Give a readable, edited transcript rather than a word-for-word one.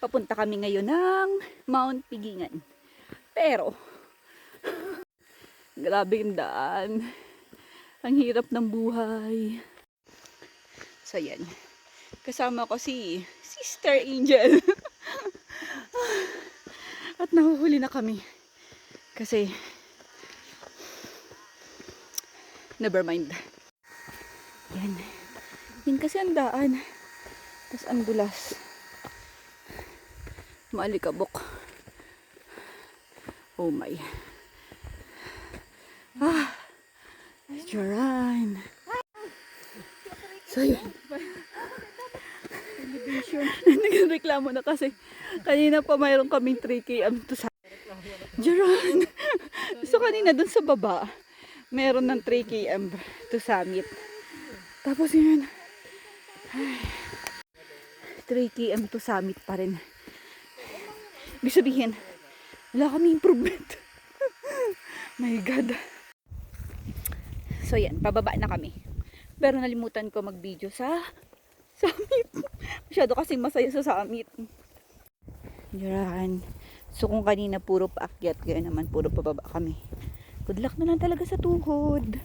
Papunta kami ngayon ng Mount Pigingan. Pero, grabe yung daan. Ang hirap ng buhay. So, yan. Kasama ko si Sister Angel. At nahuhuli na kami. Kasi, never mind. Yan. Yan kasi ang daan. Tapos ang dulas. Maalikabok. Oh my. Charan. So yun. Nagreklamo na kasi. Kanina pa mayroon kaming 3 km to sa Charan. So kanina dun sa baba, meron ng 3 km to summit. Tapos yun. 3 km to summit pa rin. Ibig sabihin, wala kami improvement. My God. So yan, pababa na kami. Pero nalimutan ko mag-video sa summit. Masyado kasing masaya sa summit. Yan. So kung kanina puro paakyat, kaya naman puro pababa kami. Good luck na lang talaga sa tuhod.